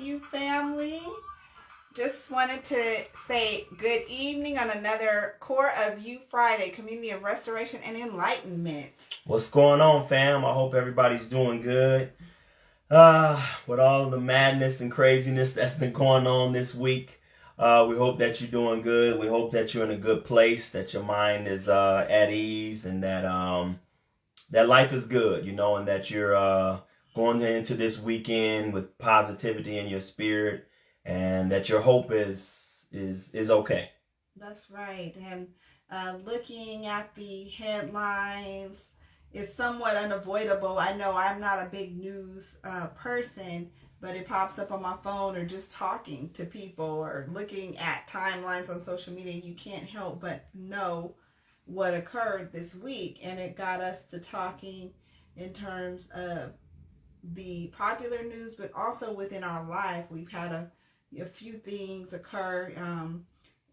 TheCoreofU family. Just wanted to say good evening on another Core of You Friday, Community of Restoration and Enlightenment. What's going on, fam? I hope everybody's doing good. With all the madness and craziness that's been going on this week, we hope that you're doing good. We hope that you're in a good place, that your mind is at ease, and that life is good, and that you're going into this weekend with positivity in your spirit, and that your hope is okay. That's right. And looking at the headlines is somewhat unavoidable. I know I'm not a big news person, but it pops up on my phone, or just talking to people or looking at timelines on social media. You can't help but know what occurred this week, and it got us to talking in terms of the popular news, but also within our life. We've had a few things occur.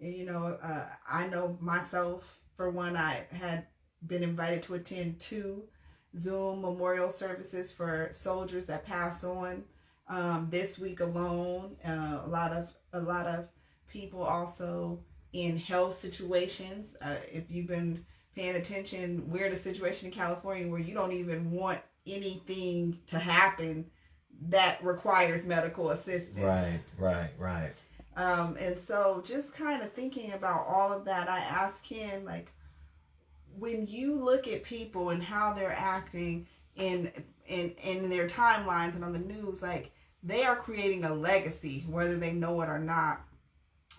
I know myself, for one, I had been invited to attend 2 Zoom memorial services for soldiers that passed on this week alone. A lot of people also in health situations. If you've been paying attention, we're in a situation in California where you don't even want anything to happen that requires medical assistance. Right. And so just kind of thinking about all of that, I asked Ken, like, when you look at people and how they're acting in their timelines and on the news, like, they are creating a legacy, whether they know it or not.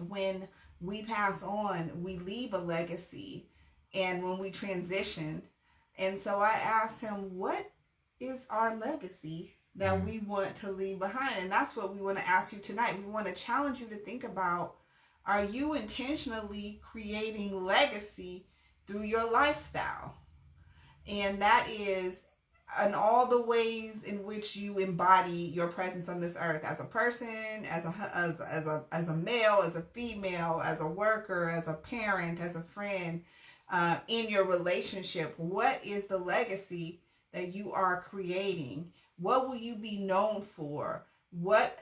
When we pass on, we leave a legacy, and when we transition. And so I asked him, what is our legacy that we want to leave behind? And that's what we want to ask you tonight. We want to challenge you to think about, are you intentionally creating legacy through your lifestyle? And that is in all the ways in which you embody your presence on this earth, as a person, as a male, as a female, as a worker, as a parent, as a friend, in your relationship. What is the legacy that you are creating? What will you be known for?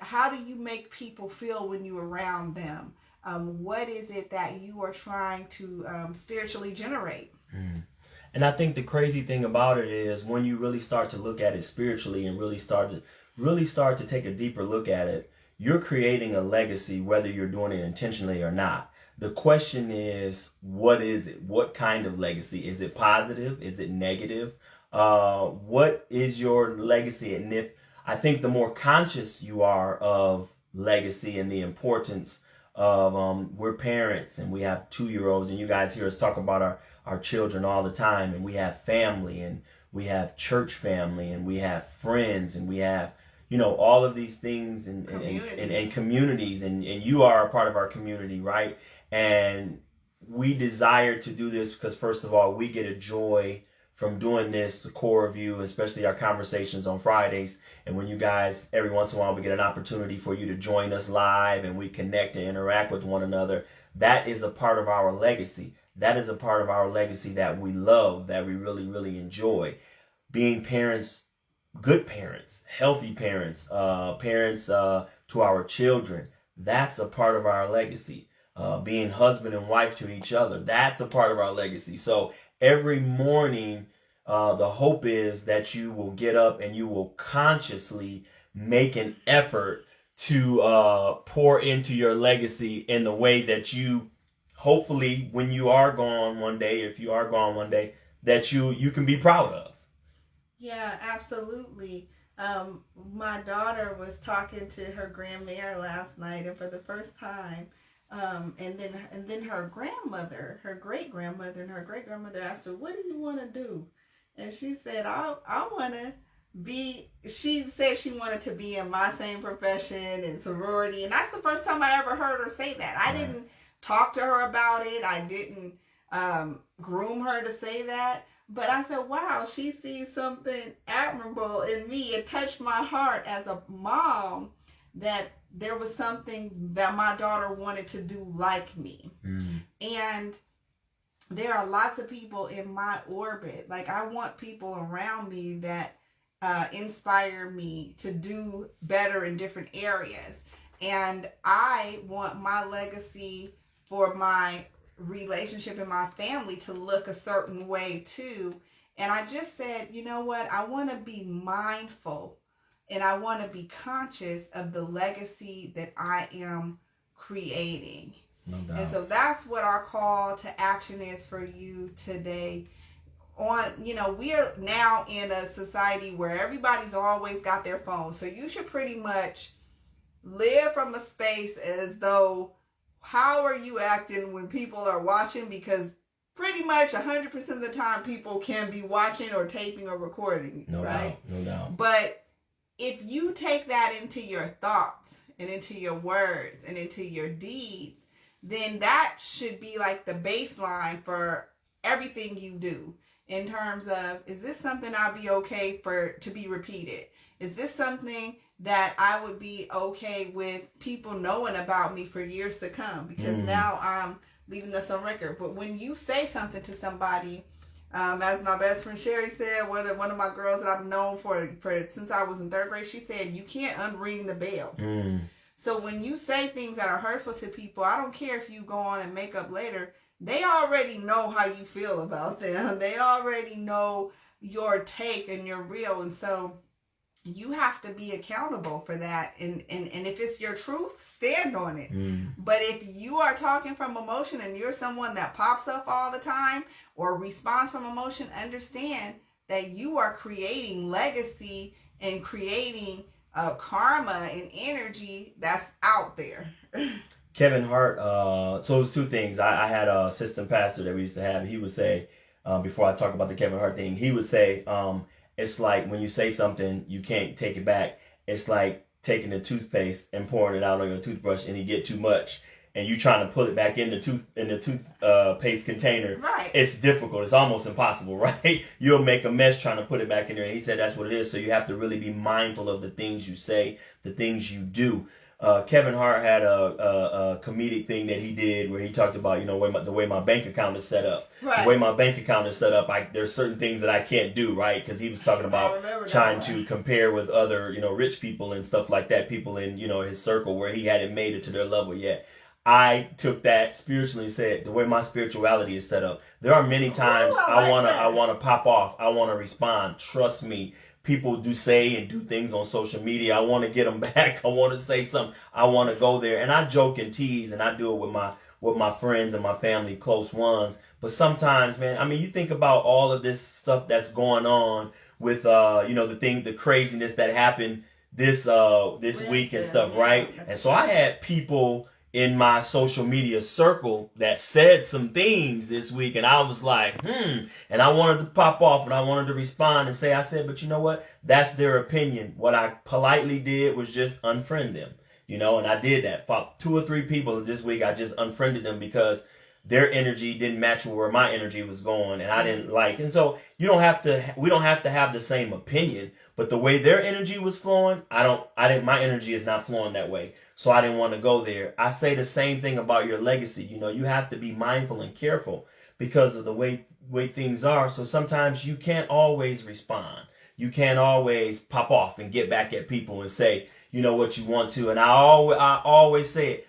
How do you make people feel when you're around them? What is it that you are trying to spiritually generate? And I think the crazy thing about it is, when you really start to look at it spiritually and really start to take a deeper look at it, you're creating a legacy, whether you're doing it intentionally or not. The question is, what is it? What kind of legacy? Is it positive? Is it negative? What is your legacy? And I think the more conscious you are of legacy and the importance of, we're parents and we have 2-year-olds, and you guys hear us talk about our children all the time, and we have family, and we have church family, and we have friends, and we have, all of these things, and communities, and you are a part of our community, right? And we desire to do this because, first of all, we get a joy from doing this, the core of you, especially our conversations on Fridays. And when you guys, every once in a while, we get an opportunity for you to join us live, and we connect and interact with one another. That is a part of our legacy. That is a part of our legacy that we love, that we really, really enjoy. Being parents, good parents, healthy parents, parents to our children, that's a part of our legacy. Being husband and wife to each other, that's a part of our legacy. So every morning, the hope is that you will get up and you will consciously make an effort to pour into your legacy in the way that you, hopefully, when you are gone one day, if you are gone one day, that you can be proud of. Yeah, absolutely. My daughter was talking to her grandmother last night, and for the first time, and then her grandmother, her great grandmother, and her great grandmother asked her, "What do you want to do?" And she said, "I want to be." She said she wanted to be in my same profession and sorority, and that's the first time I ever heard her say that. I didn't talk to her about it. I didn't groom her to say that. But I said, wow, she sees something admirable in me. It touched my heart as a mom that there was something that my daughter wanted to do like me. And there are lots of people in my orbit. Like, I want people around me that inspire me to do better in different areas. And I want my legacy for my relationship and my family to look a certain way too. And I just said, you know what? I want to be mindful and I want to be conscious of the legacy that I am creating. No doubt. And so that's what our call to action is for you today. We are now in a society where everybody's always got their phone. So you should pretty much live from a space as though, how are you acting when people are watching? Because pretty much 100% of the time people can be watching or taping or recording. No right? doubt. No doubt. But if you take that into your thoughts and into your words and into your deeds, then that should be like the baseline for everything you do. In terms of, is this something I'll be okay for to be repeated? Is this something that I would be okay with people knowing about me for years to come? Because now I'm leaving this on record. But when you say something to somebody, as my best friend Sherry said, one of my girls that I've known for since I was in 3rd grade, she said, you can't unring the bell. So when you say things that are hurtful to people, I don't care if you go on and make up later, they already know how you feel about them. They already know your take and your real. And so you have to be accountable for that. And if it's your truth, stand on it. But if you are talking from emotion and you're someone that pops up all the time or responds from emotion, understand that you are creating legacy and creating karma and energy that's out there. Kevin Hart, so it was 2 things. I had a assistant pastor that we used to have. He would say, before I talk about the Kevin Hart thing, he would say, it's like when you say something, you can't take it back. It's like taking the toothpaste and pouring it out on your toothbrush and you get too much. And you trying to put it back in the toothpaste container. Right. It's difficult. It's almost impossible, right? You'll make a mess trying to put it back in there. And he said that's what it is. So you have to really be mindful of the things you say, the things you do. Kevin Hart had a comedic thing that he did where he talked about, the way my bank account is set up. Right. The way my bank account is set up, there's certain things that I can't do, right? Because he was talking about trying to compare with other, rich people and stuff like that, people in, his circle where he hadn't made it to their level yet. I took that spiritually and said, the way my spirituality is set up, there are many times I wanna pop off, I wanna respond. Trust me. People do say and do things on social media. I want to get them back. I want to say something. I want to go there. And I joke and tease and I do it with my friends and my family, close ones. But sometimes, man, you think about all of this stuff that's going on with, the craziness that happened this week and stuff, right? And so I had people in my social media circle that said some things this week and I was like, and I wanted to pop off and I wanted to respond and say, I said, but you know what? That's their opinion. What I politely did was just unfriend them, and I did that. For 2 or 3 people this week, I just unfriended them because their energy didn't match where my energy was going and I didn't like. And so we don't have to have the same opinion, but the way their energy was flowing, my energy is not flowing that way. So I didn't want to go there. I say the same thing about your legacy. You have to be mindful and careful because of the way things are. So sometimes you can't always respond. You can't always pop off and get back at people and say, what you want to. And I always say it.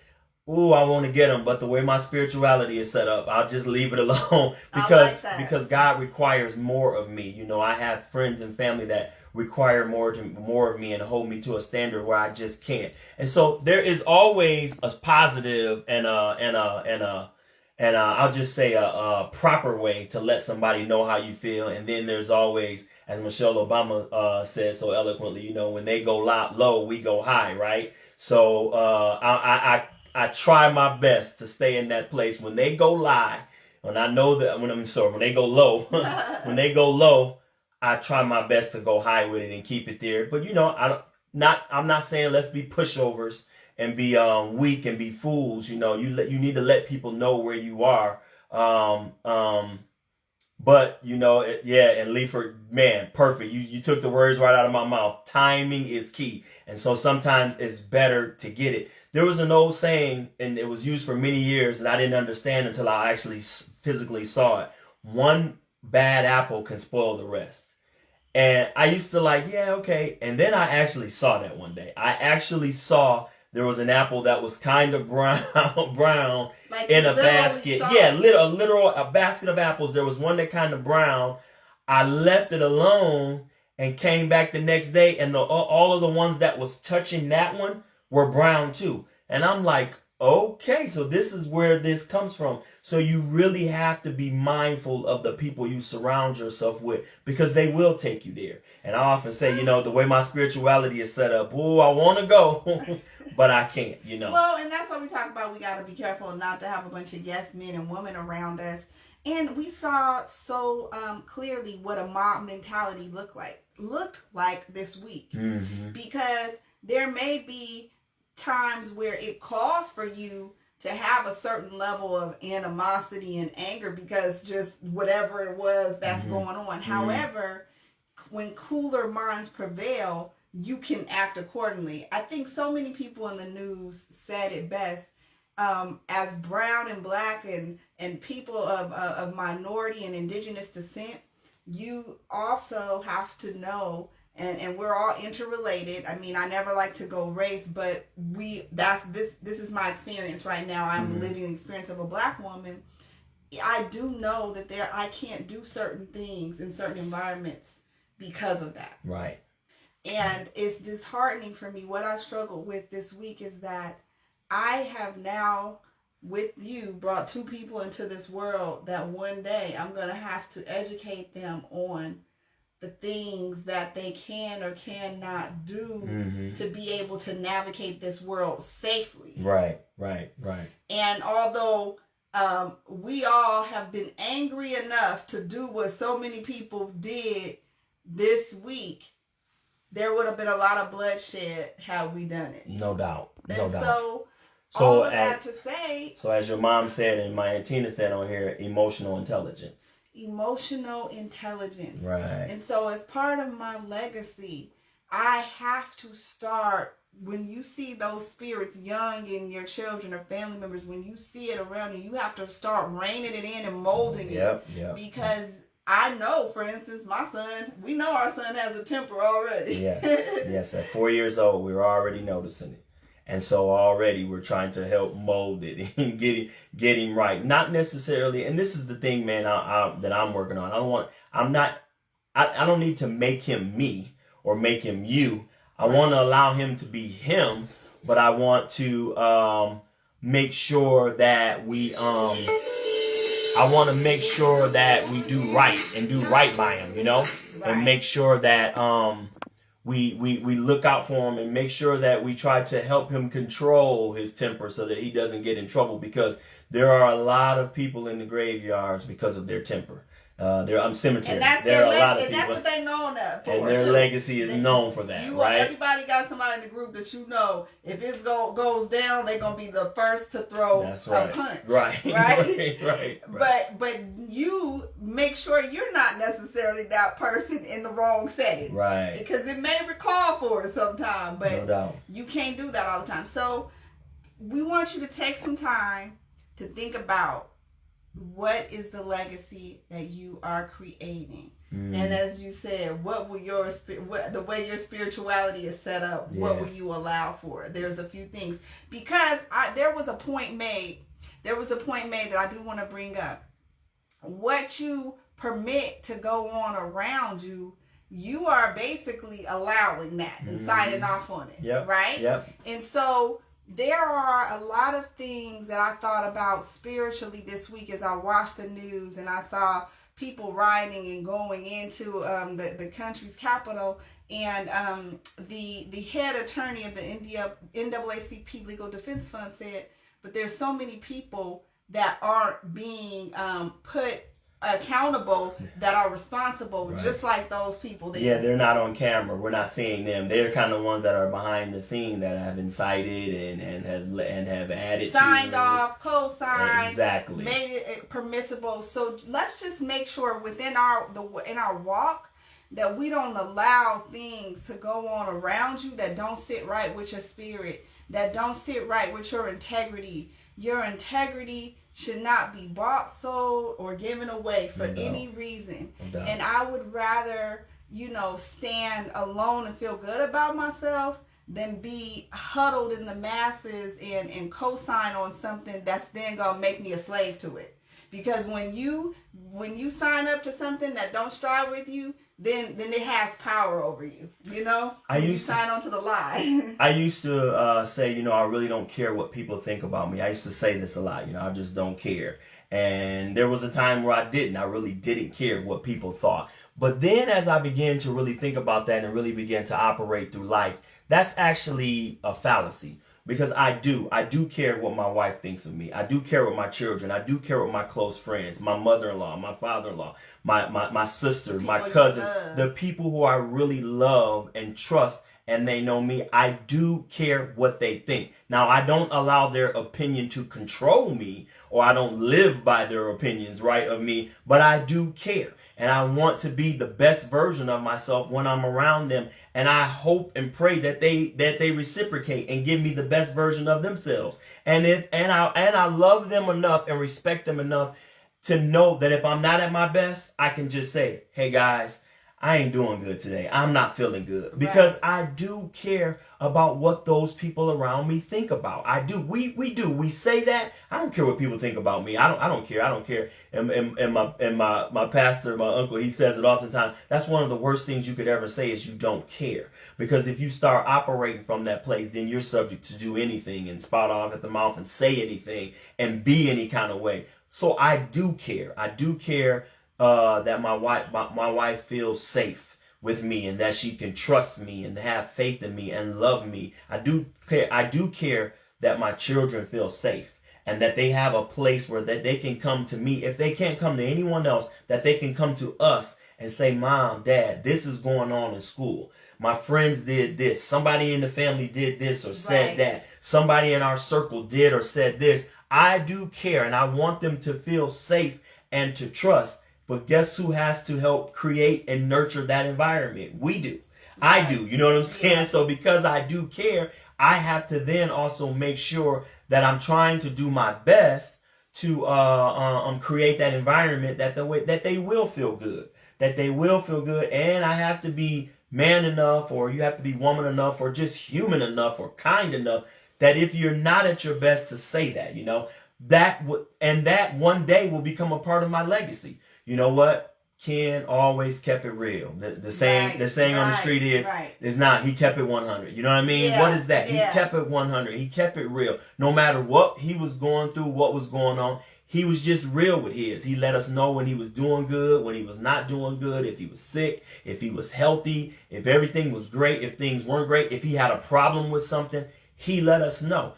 Ooh, I want to get them, but the way my spirituality is set up, I'll just leave it alone because God requires more of me. I have friends and family that require more of me and hold me to a standard where I just can't. And so there is always a positive and I'll just say a proper way to let somebody know how you feel. And then there's always, as Michelle Obama said so eloquently, when they go low, we go high, right? So I try my best to stay in that place when they go lie. And I know that when they go low, I try my best to go high with it and keep it there. But I'm not saying let's be pushovers and be weak and be fools. You need to let people know where you are. But and Leaford, man, perfect. You took the words right out of my mouth. Timing is key, and so sometimes it's better to get it. There was an old saying, and it was used for many years, and I didn't understand until I actually physically saw it. One bad apple can spoil the rest. And I used to like, yeah, okay. And then I actually saw that one day. I actually saw there was an apple that was kind of brown Like in a basket. Yeah, a basket of apples. There was one that kind of brown. I left it alone and came back the next day, and all of the ones that was touching that one were brown too. And I'm like, okay, so this is where this comes from. So you really have to be mindful of the people you surround yourself with, because they will take you there. And I often say, the way my spirituality is set up, oh, I want to go, but I can't, Well, and that's why we talk about we got to be careful not to have a bunch of yes men and women around us. And we saw so clearly what a mob mentality looked like this week. Mm-hmm. Because there may be times where it calls for you to have a certain level of animosity and anger because just whatever it was that's mm-hmm. going on. Mm-hmm. However, when cooler minds prevail, you can act accordingly. I think so many people in the news said it best. As brown and black and people of minority and indigenous descent, you also have to know, and we're all interrelated. I mean, I never like to go race, but this is my experience right now. I'm mm-hmm. living the experience of a black woman. I do know that I can't do certain things in certain environments because of that. Right. And it's disheartening for me. What I struggled with this week is that I have now, with you, brought two people into this world that one day I'm going to have to educate them on the things that they can or cannot do mm-hmm. to be able to navigate this world safely. Right. And although we all have been angry enough to do what so many people did this week, there would have been a lot of bloodshed had we done it. No doubt. So all of that to say. So as your mom said and my Aunt Tina said on here, emotional intelligence. Emotional intelligence. Right. And so as part of my legacy, I have to start, when you see those spirits young in your children or family members, when you see it around you, you have to start reining it in and molding it. Because I know, for instance, my son, we know our son has a temper already. Yes, at 4 years old, we were already noticing it. And so already we're trying to help mold it and get him right. Not necessarily, and this is the thing, man, that I'm working on. I don't need to make him me or make him you. I want to allow him to be him, but I want to make sure that we do right and do right by him, and make sure that we look out for him and make sure that we try to help him control his temper so that he doesn't get in trouble, because there are a lot of people in the graveyards because of their temper. Cemeteries. And that's there are a lot of and people, that's what they known for. And their legacy is known for that, right? Everybody got somebody in the group that if it goes down, they're gonna be the first to throw a punch. Right. But you make sure you're not necessarily that person in the wrong setting. Right. Because it may recall for it sometime, but no doubt. You can't do that all the time. So we want you to take some time to think about what is the legacy that you are creating. And as you said, what will the way your spirituality is set up, what will you allow for? There's a few things, because there was a point made that I do want to bring up. What you permit to go on around you, you are basically allowing that and signing off on it, right? Yep. And so there are a lot of things that I thought about spiritually this week as I watched the news and I saw people riding and going into the country's capital, and the head attorney of the NAACP Legal Defense Fund said, but there's so many people that aren't being put accountable, that are responsible, just like those people there. Yeah, they're not on camera. We're not seeing them. They're kind of ones that are behind the scene that have been cited and have added signed off, co-signed, exactly, made it permissible. So let's just make sure within our walk that we don't allow things to go on around you that don't sit right with your spirit, that don't sit right with your integrity. Your integrity should not be bought, sold, or given away for any reason. And I would rather stand alone and feel good about myself than be huddled in the masses and co-sign on something that's then gonna make me a slave to it. Because when you sign up to something that don't strive with you, then it has power over you. You sign on to the lie. I used to say, I really don't care what people think about me. I used to say this a lot. I just don't care. And there was a time where I didn't. I really didn't care what people thought. But then as I began to really think about that and really began to operate through life, that's actually a fallacy. Because I do care what my wife thinks of me. I do care what my children. I do care what my close friends, my mother-in-law, my father-in-law, my sister, my cousins, the people who I really love and trust, and they know me. I do care what they think. Now, I don't allow their opinion to control me, or I don't live by their opinions, right, of me, but I do care. And I want to be the best version of myself when I'm around them. And I hope and pray that they reciprocate and give me the best version of themselves. And I love them enough and respect them enough to know that if I'm not at my best, I can just say, hey guys, I ain't doing good today. I'm not feeling good. Because I do care about what those people around me think about. I do. We do. We say that. I don't care what people think about me. I don't care. I don't care. And my pastor, my uncle, he says it oftentimes. That's one of the worst things you could ever say is you don't care. Because if you start operating from that place, then you're subject to do anything and spout off at the mouth and say anything and be any kind of way. So I do care. I do care that my wife feels safe with me and that she can trust me and have faith in me and love me. I do care that my children feel safe and that they have a place where that they can come to me. If they can't come to anyone else, that they can come to us and say, Mom, Dad, this is going on in school. My friends did this. Somebody in the family did this or said that. Somebody in our circle did or said this. I do care, and I want them to feel safe and to trust. But guess who has to help create and nurture that environment? We do. I do. You know what I'm saying? Yeah. So because I do care, I have to then also make sure that I'm trying to do my best to create that environment that they will feel good. That they will feel good. And I have to be man enough, or you have to be woman enough, or just human enough, or kind enough, that if you're not at your best to say that, that one day will become a part of my legacy. You know what? Ken always kept it real. The saying on the street is not, he kept it 100. You know what I mean? Yeah, what is that? Yeah. He kept it 100. He kept it real. No matter what he was going through, what was going on, he was just real with his. He let us know when he was doing good, when he was not doing good, if he was sick, if he was healthy, if everything was great, if things weren't great, if he had a problem with something, he let us know.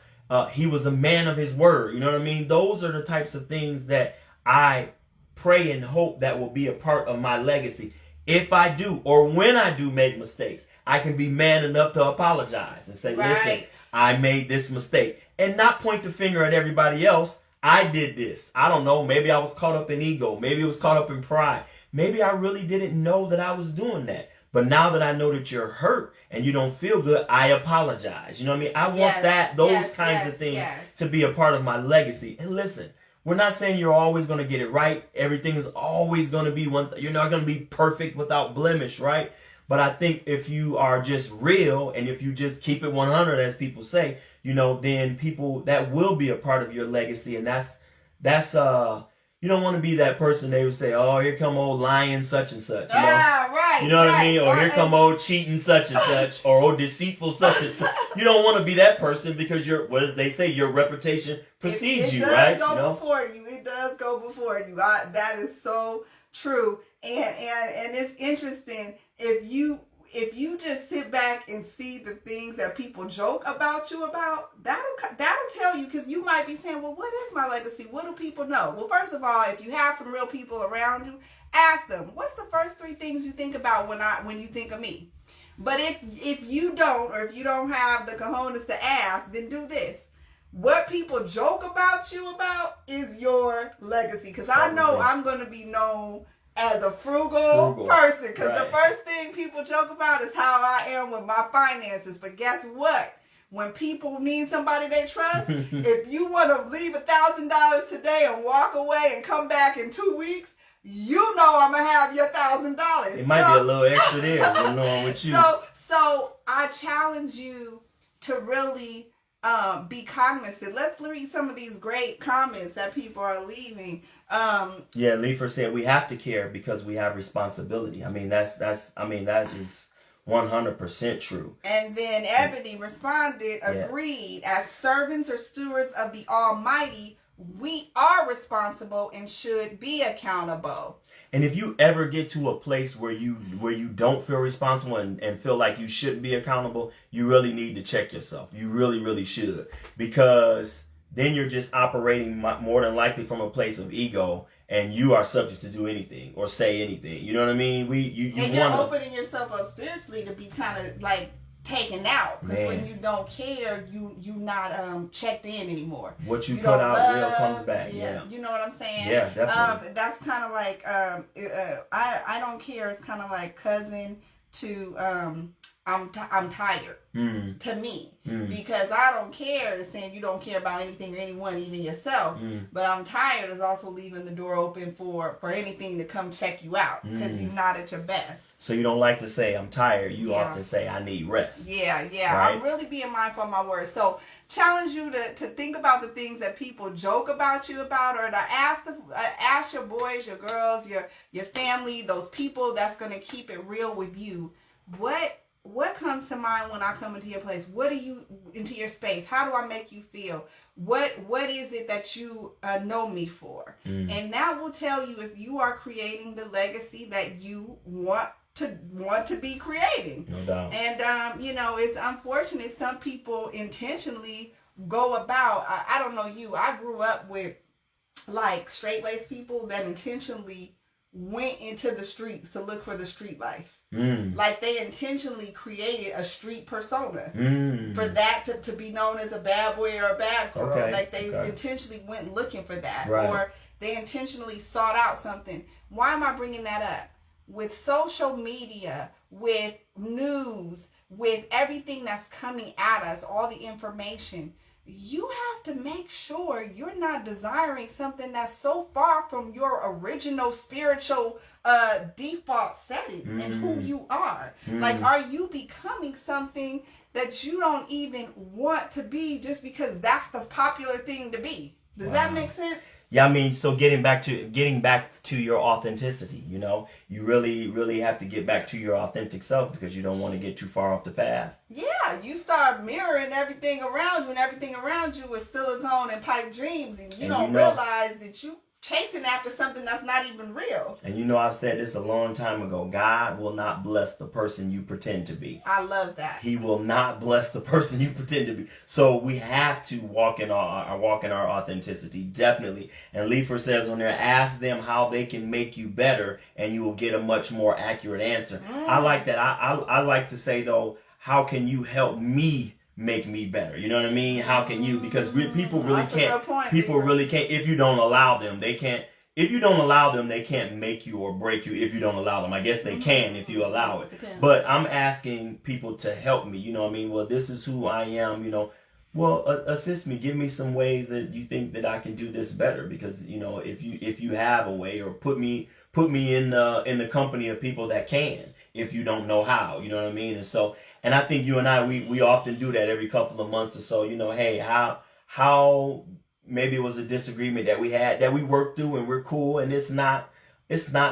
He was a man of his word. You know what I mean? Those are the types of things that I pray and hope that will be a part of my legacy. If I do, or when I do make mistakes, I can be man enough to apologize and say, listen, I made this mistake. And not point the finger at everybody else. I did this. I don't know. Maybe I was caught up in ego. Maybe I was caught up in pride. Maybe I really didn't know that I was doing that. But now that I know that you're hurt and you don't feel good, I apologize. You know what I mean? I want those kinds of things to be a part of my legacy. And listen, we're not saying you're always going to get it right. Everything is always going to be you're not going to be perfect without blemish, right? But I think if you are just real and if you just keep it 100, as people say, then people, that will be a part of your legacy. And that's you don't want to be that person they would say, oh, here come old lying such and such. You know what I mean? Or here come old cheating such and such, or old deceitful such and such. You don't want to be that person because what does they say? Your reputation precedes you, right? It does go before you. It does go before you. That is so true. And it's interesting if you just sit back and see the things that people joke about you about, that'll tell you, because you might be saying, well, what is my legacy? What do people know? Well, first of all, if you have some real people around you, ask them, what's the first 3 things you think about when you think of me? But if you don't, or if you don't have the cojones to ask, then do this. What people joke about you about is your legacy. Because I know I'm going to be known as a frugal person, because the first thing people joke about is how I am with my finances. But guess what? When people need somebody they trust, if you want to leave $1,000 today and walk away and come back in 2 weeks, you know I'm gonna have your $1,000. It might be a little extra there, knowing with you. So I challenge you to really be cognizant. Let's read some of these great comments that people are leaving. Yeah, Leifer said we have to care because we have responsibility. I mean, that is 100% true. And then Ebony responded, agreed. Yeah. As servants or stewards of the Almighty, we are responsible and should be accountable. And if you ever get to a place where you don't feel responsible and feel like you shouldn't be accountable, you really need to check yourself. You really, really should. Because then you're just operating more than likely from a place of ego, and you are subject to do anything or say anything. You know what I mean? You're opening yourself up spiritually to be kind of like taken out, because when you don't care, you not checked in anymore. What you put out will comes back. Yeah, you know what I'm saying. Yeah, definitely. That's kind of like I don't care. It's kind of like cousin to I'm tired to me, because I don't care is saying you don't care about anything or anyone, even yourself. But I'm tired is also leaving the door open for anything to come check you out, because you're not at your best. So you don't like to say I'm tired. You often say I need rest. Yeah. Right? I'm really being mindful of my words. So challenge you to think about the things that people joke about you about, or to ask your boys, your girls, your family, those people that's going to keep it real with you. What comes to mind when I come into your place? What do you into your space? How do I make you feel? What is it that you know me for? And that will tell you if you are creating the legacy that you want to be creating. No doubt. And it's unfortunate some people intentionally go about. I don't know you. I grew up with like straight-laced people that intentionally went into the streets to look for the street life. Like they intentionally created a street persona for that to be known as a bad boy or a bad girl. Okay. Like they intentionally went looking for that, right. Or they intentionally sought out something. Why am I bringing that up? With social media, with news, with everything that's coming at us, all the information, you have to make sure you're not desiring something that's so far from your original spiritual default setting and who you are. Like, are you becoming something that you don't even want to be just because that's the popular thing to be? Does that make sense? Yeah, I mean, so getting back to your authenticity, you really, really have to get back to your authentic self, because you don't want to get too far off the path. Yeah, you start mirroring everything around you, and everything around you is silicone and pipe dreams, and you don't realize that you chasing after something that's not even real. And I've said this a long time ago. God will not bless the person you pretend to be. I love that. He will not bless the person you pretend to be. So we have to walk in our authenticity, definitely. And Leifer says on there, ask them how they can make you better, and you will get a much more accurate answer. I like that. I like to say though, how can you help me make me better? You know what I mean? How can you? Because people really can't. People really can't. If you don't allow them, they can't. If you don't allow them, they can't make you or break you. If you don't allow them, I guess they can if you allow it. But I'm asking people to help me. You know what I mean? Well, this is who I am. Well, assist me. Give me some ways that you think that I can do this better. Because if you have a way, or put me in the company of people that can. If you don't know how, you know what I mean? And I think you and I, we often do that every couple of months or so. Hey, how maybe it was a disagreement that we had that we worked through, and we're cool, and it's not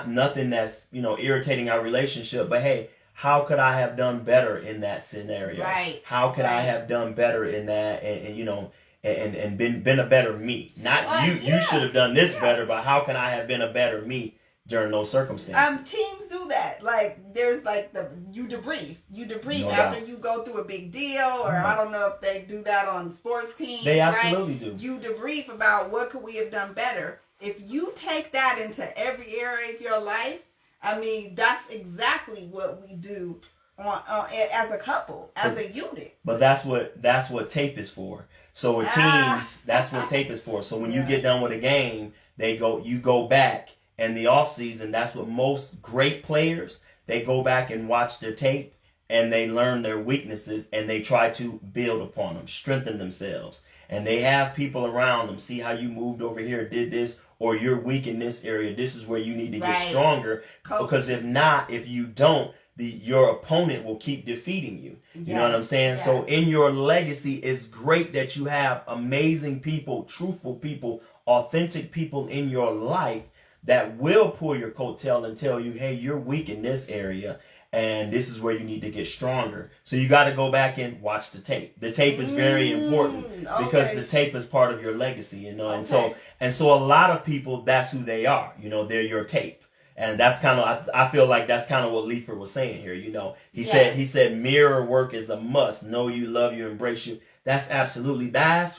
nothing that's irritating our relationship. But hey, how could I have done better in that scenario? Right. How could I have done better in that, and been a better me? Not you should have done this better, but how can I have been a better me during those circumstances? Teams do that. Like, there's like you debrief no after doubt. You go through a big deal, or I don't know if they do that on sports teams. They absolutely do. You debrief about what could we have done better. If you take that into every area of your life, I mean, that's exactly what we do as a couple, as a unit. But that's what tape is for. So with teams, that's what tape is for. So when you get done with a game, you go back. And the off season, that's what most great players, they go back and watch their tape, and they learn their weaknesses, and they try to build upon them, strengthen themselves. And they have people around them, see how you moved over here, did this, or you're weak in this area. This is where you need to get Right. stronger. Coaches. Because if not, if you don't, your opponent will keep defeating you. You know what I'm saying? Yes. So in your legacy, it's great that you have amazing people, truthful people, authentic people in your life that will pull your coattail and tell you, hey, you're weak in this area, and this is where you need to get stronger. So you got to go back and watch the tape. The tape is very important because the tape is part of your legacy, you know. And so a lot of people, that's who they are. You know, they're your tape. And that's kind of, I feel like that's kind of what Leifert was saying here. You know, he said mirror work is a must. Know you, love you, embrace you. That's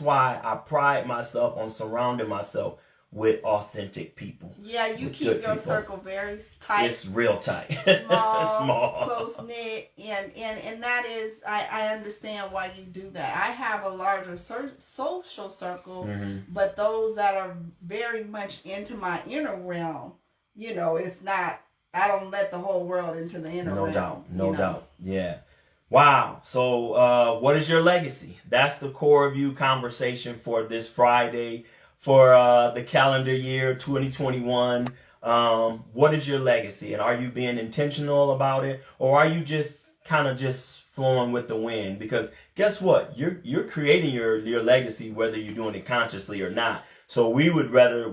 why I pride myself on surrounding myself with authentic people. Yeah, you keep your circle very tight. It's real tight. Small, close knit, and that is, I understand why you do that. I have a larger social circle, but those that are very much into my inner realm, you know, it's not, I don't let the whole world into the inner realm. No doubt. Yeah. Wow. So what is your legacy? That's the core of you conversation for this Friday, for the calendar year 2021. What is your legacy? And are you being intentional about it? Or are you just kind of just flowing with the wind? Because guess what? You're creating your legacy, whether you're doing it consciously or not. So we would rather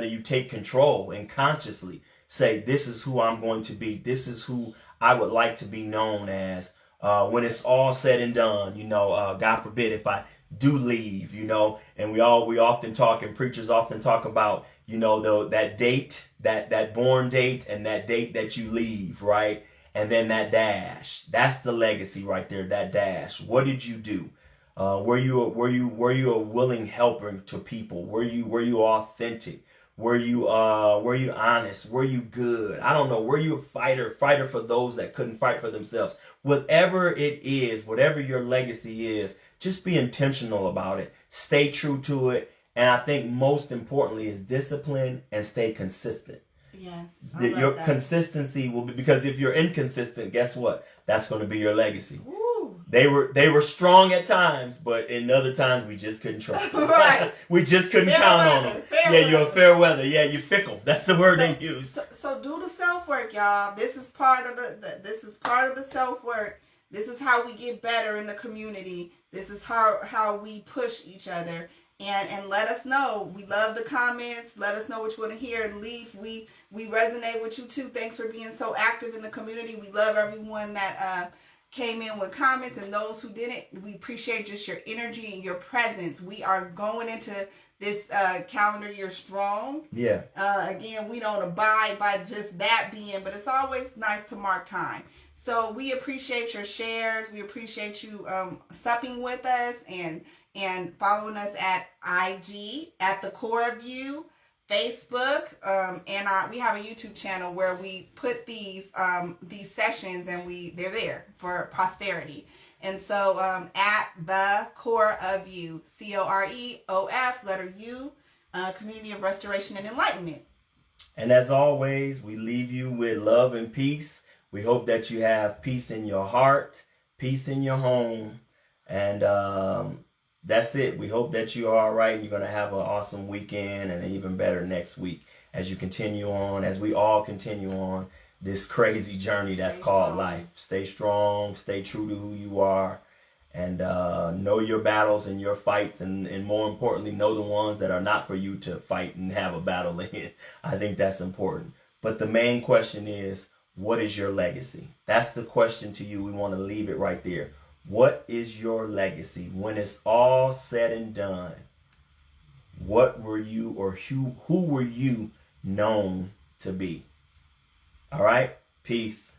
you take control and consciously say, this is who I'm going to be. This is who I would like to be known as when it's all said and done. You know, God forbid if I do leave, you know, and we often talk, and preachers often talk about, you know, that date, that born date, and that date that you leave, right? And then that dash. That's the legacy right there, that dash. What did you do? Were you a willing helper to people? Were you authentic? Were you honest? Were you good? I don't know. Were you a fighter for those that couldn't fight for themselves? Whatever it is, whatever your legacy is, just be intentional about it. Stay true to it. And I think most importantly is discipline and stay consistent. Yes. Your consistency will be, because if you're inconsistent, guess what? That's going to be your legacy. Woo. They were strong at times, but in other times we just couldn't trust them. Right. We just couldn't count on them. You're fair weather. Yeah, you're fickle. That's the word they use. So do the self work, y'all. This is part of the self work. This is how we get better in the community. This is how we push each other. And let us know. We love the comments. Let us know what you want to hear and leave. We resonate with you too. Thanks for being so active in the community. We love everyone that came in with comments, and those who didn't. We appreciate just your energy and your presence. We are going into this calendar year strong. Yeah. Again, we don't abide by just that being, but it's always nice to mark time. So we appreciate your shares. We appreciate you supping with us and following us at IG, at TheCoreofU, Facebook, and we have a YouTube channel where we put these sessions, and they're there for posterity. And so at TheCoreofU, COREOF, letter U, Community of Restoration and Enlightenment. And as always, we leave you with love and peace. We hope that you have peace in your heart, peace in your home, and that's it. We hope that you are all right, and you're going to have an awesome weekend and an even better next week as you continue on, as we all continue on this crazy journey that's called life. Stay strong, stay true to who you are, and know your battles and your fights, and more importantly, know the ones that are not for you to fight and have a battle in. I think that's important. But the main question is, what is your legacy? That's the question to you. We want to leave it right there. What is your legacy? When it's all said and done, what were you, or who were you known to be? All right? Peace.